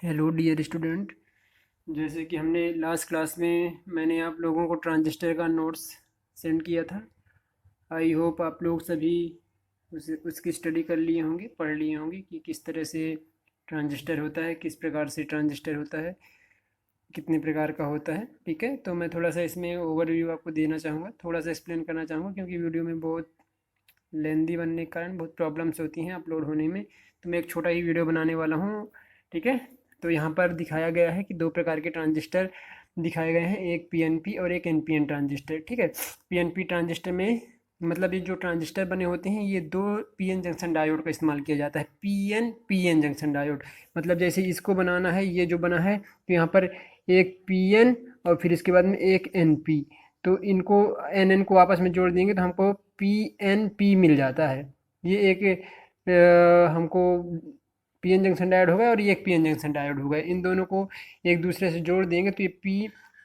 Hello dear student. जैसे कि हमने लास्ट क्लास में मैंने आप लोगों को ट्रांजिस्टर का नोट्स सेंड किया था। आई होप आप लोग सभी उसकी स्टडी कर लिए होंगे, पढ़ लिए होंगे कि किस तरह से ट्रांजिस्टर होता है, किस प्रकार से ट्रांजिस्टर होता है, कितने प्रकार का होता है। ठीक है, तो मैं थोड़ा सा इसमें ओवरव्यू आपको देना चाहूँगा, थोड़ा सा एक्सप्लेन करना चाहूँगा, क्योंकि वीडियो में बहुत लेंदी बनने के कारण बहुत प्रॉब्लम्स होती हैं अपलोड होने में। तो मैं एक छोटा ही वीडियो बनाने वाला हूँ। ठीक है, तो यहाँ पर दिखाया गया है कि दो प्रकार के ट्रांजिस्टर दिखाए गए हैं, एक पीएनपी और एक एनपीएन ट्रांजिस्टर। ठीक है, पीएनपी ट्रांजिस्टर में मतलब ये जो ट्रांजिस्टर बने होते हैं, ये दो पीएन जंक्शन डायोड का इस्तेमाल किया जाता है। पीएन जंक्शन डायोड मतलब जैसे इसको बनाना है, ये जो बना है तो यहाँ पर एक पीएन और फिर इसके बाद में एक एनपी, तो इनको एन को आपस में जोड़ देंगे तो हमको पी एन पी मिल जाता है। ये एक हमको पी एन जंक्शन डायोड होगा और ये एक पी एन जंक्शन डायोड होगा। इन दोनों को एक दूसरे से जोड़ देंगे तो ये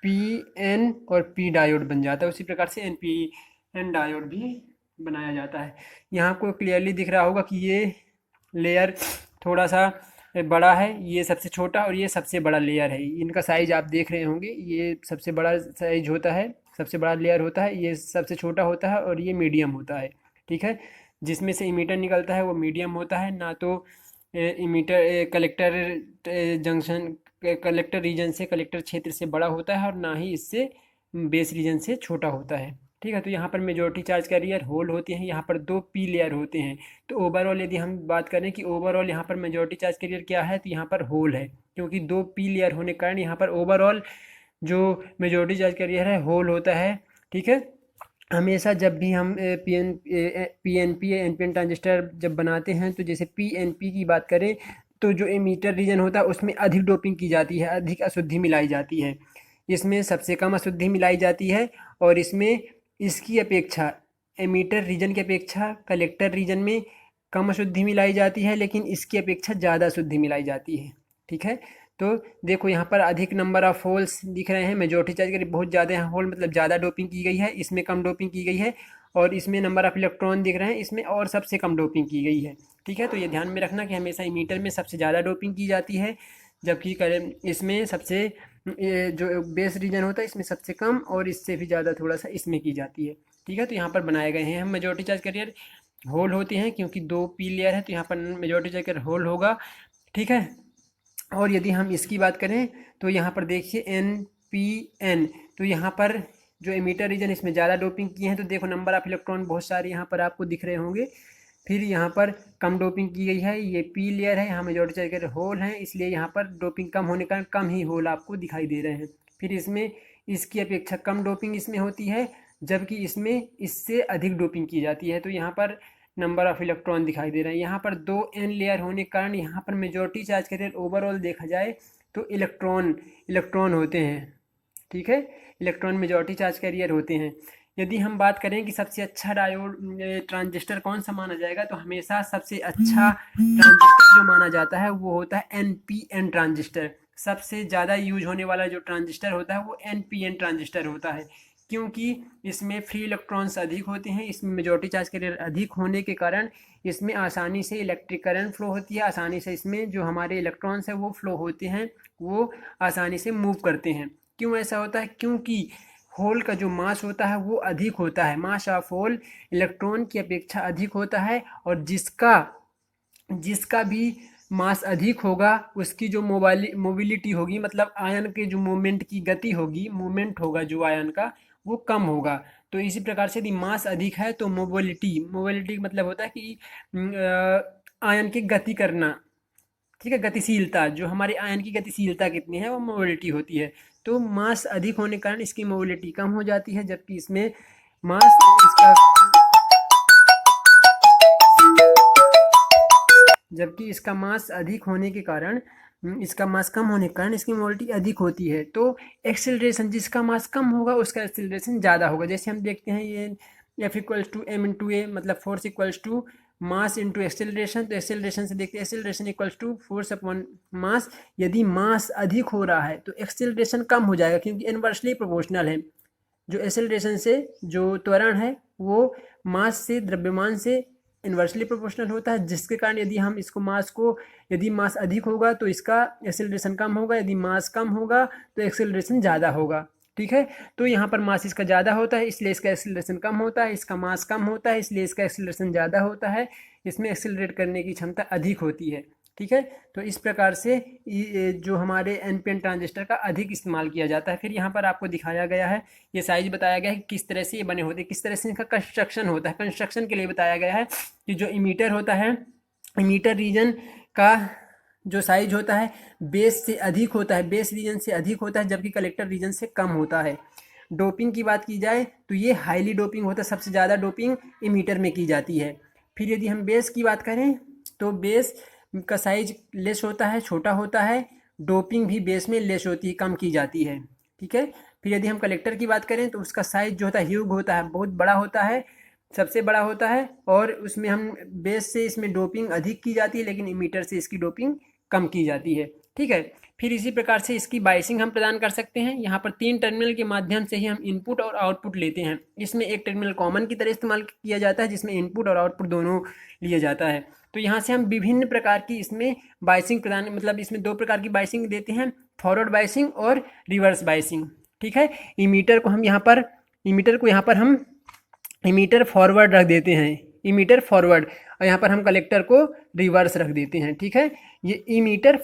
पी एन और पी डायोड बन जाता है। उसी प्रकार से एन पी एन डायोड भी बनाया जाता है। यहाँ आपको क्लियरली दिख रहा होगा कि ये लेयर थोड़ा सा बड़ा है, ये सबसे छोटा और ये सबसे बड़ा लेयर है। इनका साइज आप देख रहे होंगे, ये सबसे बड़ा साइज होता है, सबसे बड़ा लेयर होता है, ये सबसे छोटा होता है और ये मीडियम होता है। ठीक है, जिसमें से इमीटर निकलता है वो मीडियम होता है, ना तो emitter collector junction collector region से, कलेक्टर क्षेत्र से बड़ा होता है और ना ही इससे बेस रीजन से छोटा होता है। ठीक है, तो यहाँ पर मेजॉरिटी चार्ज कैरियर होल होते हैं, यहाँ पर दो पी लेयर होते हैं। तो ओवरऑल यदि हम बात करें कि ओवरऑल यहाँ पर मेजॉरिटी चार्ज कैरियर क्या है, तो यहाँ पर होल है, क्योंकि दो पी लेयर होने के कारण यहाँ पर ओवरऑल जो मेजॉरिटी चार्ज कैरियर है होल होता है। ठीक है, हमेशा जब भी हम P N P N P N transistor जब बनाते हैं, तो जैसे पी एन पी की बात करें तो जो एमीटर रीजन होता है उसमें अधिक डोपिंग की जाती है, अधिक अशुद्धि मिलाई जाती है। इसमें सबसे कम अशुद्धि मिलाई जाती है और इसमें इसकी अपेक्षा एमीटर रीजन की अपेक्षा कलेक्टर रीजन में कम अशुद्धि मिलाई जाती है, लेकिन इसकी अपेक्षा ज़्यादा अशुद्धि मिलाई जाती है। ठीक है, तो देखो यहाँ पर अधिक नंबर ऑफ होल्स दिख रहे हैं, मेजॉरिटी चार्ज के बहुत ज़्यादा हैं होल, मतलब ज़्यादा डोपिंग की गई है, इसमें कम डोपिंग की गई है। और इसमें नंबर ऑफ इलेक्ट्रॉन दिख रहे हैं, इसमें और सबसे कम डोपिंग की गई है। ठीक है, तो ये ध्यान में रखना कि हमेशा इमीटर में सबसे ज़्यादा डोपिंग की जाती है, जबकि इसमें सबसे ये जो बेस रीजन होता है इसमें सबसे कम और इससे भी ज़्यादा थोड़ा सा इसमें की जाती है। ठीक है, तो यहाँ पर बनाए गए हैं हम मेजॉरिटी चार्ज कैरियर होल होते हैं, क्योंकि दो पी लेयर है तो यहाँ पर मेजॉरिटी चार्ज कैरियर होल होगा। ठीक है, और यदि हम इसकी बात करें तो यहाँ पर देखिए एन पी एन, तो यहाँ पर जो एमीटर रीजन इसमें ज़्यादा डोपिंग किए हैं, तो देखो नंबर ऑफ इलेक्ट्रॉन बहुत सारे यहाँ पर आपको दिख रहे होंगे। फिर यहाँ पर कम डोपिंग की गई है, ये पी लेयर है, यहाँ मेजॉरिटी चार्ज कैरियर होल है, इसलिए यहाँ पर डोपिंग कम होने का कम ही होल आपको दिखाई दे रहे हैं। फिर इसमें इसकी अपेक्षा कम डोपिंग इसमें होती है, जबकि इसमें इससे अधिक डोपिंग की जाती है। तो यहाँ पर नंबर ऑफ इलेक्ट्रॉन दिखाई दे रहे हैं। यहाँ पर दो एन लेयर होने के कारण यहाँ पर मेजॉरिटी चार्ज कैरियर ओवरऑल देखा जाए तो इलेक्ट्रॉन इलेक्ट्रॉन होते हैं। ठीक है, इलेक्ट्रॉन मेजॉरिटी चार्ज कैरियर होते हैं। यदि हम बात करें कि सबसे अच्छा डायोड ट्रांजिस्टर कौन सा माना जाएगा, तो हमेशा सबसे अच्छा ट्रांजिस्टर जो माना जाता है वो होता है एन पी एन ट्रांजिस्टर। सबसे ज़्यादा यूज होने वाला जो ट्रांजिस्टर होता है वो एन पी एन ट्रांजिस्टर होता है, क्योंकि इसमें फ्री इलेक्ट्रॉन्स अधिक होते हैं, इसमें मेजॉरिटी चार्ज कैरियर अधिक होने के कारण इसमें आसानी से इलेक्ट्रिक करंट फ्लो होती है, आसानी से इसमें जो हमारे इलेक्ट्रॉन्स हैं वो फ्लो होते हैं, वो आसानी से मूव करते हैं। क्यों ऐसा होता है? क्योंकि होल का जो मास होता है वो अधिक होता है, मास ऑफ होल इलेक्ट्रॉन की अपेक्षा अधिक होता है, और जिसका जिसका भी मास अधिक होगा उसकी जो मोबिलिटी होगी, मतलब आयन के जो मूवमेंट की गति होगी, मूवमेंट होगा जो आयन का वो कम होगा। तो इसी प्रकार से यदि मास अधिक है तो मोबिलिटी मोबिलिटी मतलब होता है कि आयन की गति करना। ठीक है, गतिशीलता, जो हमारे आयन की गतिशीलता कितनी है वो मोबिलिटी होती है। तो मास अधिक होने के कारण इसकी मोबिलिटी कम हो जाती है, जबकि इसमें मास इसका जबकि इसका मास अधिक होने के कारण इसका मास कम होने के कारण इसकी मोबिलिटी अधिक होती है। तो एक्सेलरेशन, जिसका मास कम होगा उसका एक्सेलरेशन ज़्यादा होगा। जैसे हम देखते हैं ये F equals to M into A, मतलब force equals to mass into acceleration. तो एक्सेलरेशन से देखते हैं acceleration equals to force upon mass. यदि मास अधिक हो रहा है तो एक्सेलरेशन कम हो जाएगा, क्योंकि इनवर्सली प्रोपोर्शनल है। जो एक्सेलरेशन से जो त्वरण है वो मास से, द्रव्यमान से इन्वर्सली प्रोपोर्शनल होता है, जिसके कारण यदि हम इसको यदि मास अधिक होगा तो इसका एक्सेलरेशन कम होगा, यदि मास कम होगा तो एक्सेलरेशन ज़्यादा होगा। ठीक है, तो यहाँ पर मास इसका ज़्यादा होता है इसलिए इसका एक्सेलरेशन कम होता है, इसका मास कम होता है इसलिए इसका एक्सेलरेशन ज़्यादा होता है, इसमें एक्सेलरेट करने की क्षमता अधिक होती है। ठीक है, तो इस प्रकार से जो हमारे एनपीएन ट्रांजिस्टर का अधिक इस्तेमाल किया जाता है। फिर यहाँ पर आपको दिखाया गया है, ये साइज बताया गया है कि किस तरह से ये बने होते हैं, किस तरह से इनका कंस्ट्रक्शन होता है। कंस्ट्रक्शन के लिए बताया गया है कि जो इमीटर होता है, इमीटर रीजन का जो साइज होता है बेस से अधिक होता है, बेस रीजन से अधिक होता है, जबकि कलेक्टर रीजन से कम होता है। डोपिंग की बात की जाए तो ये हाईली डोपिंग होता है, सबसे ज़्यादा डोपिंग इमीटर में की जाती है। फिर यदि हम बेस की बात करें तो बेस का साइज लेस होता है, छोटा होता है, डोपिंग भी बेस में लेस होती है, कम की जाती है। ठीक है, फिर यदि हम कलेक्टर की बात करें तो उसका साइज जो होता है ह्यूज होता है, बहुत बड़ा होता है, सबसे बड़ा होता है, और उसमें हम बेस से इसमें डोपिंग अधिक की जाती है लेकिन इमीटर से इसकी डोपिंग कम की जाती है। ठीक है, फिर इसी प्रकार से इसकी बाइसिंग हम प्रदान कर सकते हैं। यहाँ पर 3 टर्मिनल के माध्यम से ही हम इनपुट और आउटपुट लेते हैं। इसमें एक टर्मिनल कॉमन की तरह इस्तेमाल किया जाता है जिसमें इनपुट और आउटपुट दोनों लिया जाता है। तो यहाँ से हम विभिन्न प्रकार की इसमें बाइसिंग प्रदान, मतलब इसमें 2 प्रकार की बाइसिंग देते हैं, फॉरवर्ड बाइसिंग और रिवर्स बाइसिंग। ठीक है, इमीटर को यहाँ पर हम इमीटर फॉरवर्ड रख देते हैं, इमीटर फॉरवर्ड, और यहाँ पर हम कलेक्टर को रिवर्स रख देते हैं। ठीक है, ये इमीटर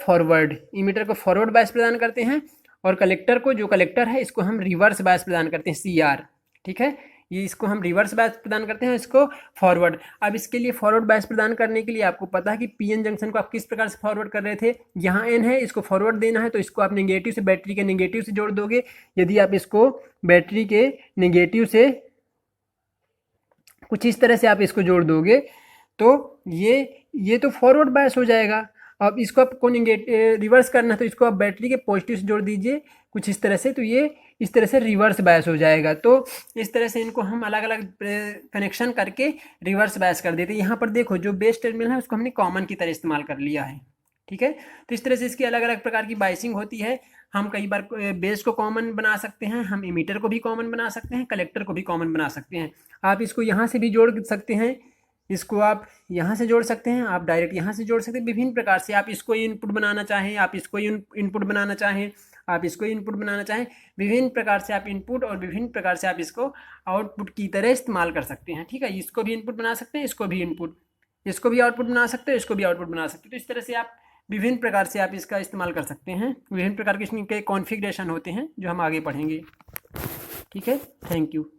को फॉरवर्ड बायस प्रदान करते हैं, और कलेक्टर को, जो कलेक्टर है, इसको हम रिवर्स बायस प्रदान करते हैं, CR। ठीक है, ये इसको हम रिवर्स बायस प्रदान करते हैं, इसको फॉरवर्ड। अब इसके लिए फॉरवर्ड बायस प्रदान करने के लिए आपको पता है कि पीएन जंक्शन को आप किस प्रकार से फॉरवर्ड कर रहे थे। यहाँ एन है, इसको फॉरवर्ड देना है तो इसको आप नेगेटिव से, बैटरी के नेगेटिव से जोड़ दोगे। यदि आप इसको बैटरी के नेगेटिव से कुछ इस तरह से आप इसको जोड़ दोगे तो ये तो फॉरवर्ड बायस हो जाएगा। अब इसको आपको रिवर्स करना है तो इसको आप बैटरी के पॉजिटिव से जोड़ दीजिए कुछ इस तरह से, तो ये इस तरह से रिवर्स बायस हो जाएगा। तो इस तरह से इनको हम अलग अलग कनेक्शन करके रिवर्स बायस कर देते हैं। यहाँ पर देखो जो बेस टर्मिनल है उसको हमने कॉमन की तरह इस्तेमाल कर लिया है। ठीक है, तो इस तरह से इसकी अलग अलग प्रकार की बाइसिंग होती है। हम कई बार बेस को कॉमन बना सकते हैं, हम इमीटर को भी कॉमन बना सकते हैं, कलेक्टर को भी कॉमन बना सकते हैं। आप इसको यहाँ से भी जोड़ सकते हैं, इसको आप यहाँ से जोड़ सकते हैं, आप डायरेक्ट यहाँ से जोड़ सकते हैं। विभिन्न प्रकार से आप इसको इनपुट बनाना चाहें, आप इसको इनपुट बनाना चाहें, आप इसको इनपुट बनाना चाहें, विभिन्न प्रकार से आप इनपुट और विभिन्न प्रकार से आप इसको आउटपुट की तरह इस्तेमाल कर सकते हैं। ठीक है, इसको भी इनपुट बना सकते हैं, इसको भी आउटपुट बना सकते हैं, इसको भी आउटपुट बना सकते हैं। तो इस तरह से आप विभिन्न प्रकार से आप इसका इस्तेमाल कर सकते हैं। विभिन्न प्रकार के इसमें कॉन्फ़िगरेशन होते हैं जो हम आगे पढ़ेंगे। ठीक है, थैंक यू।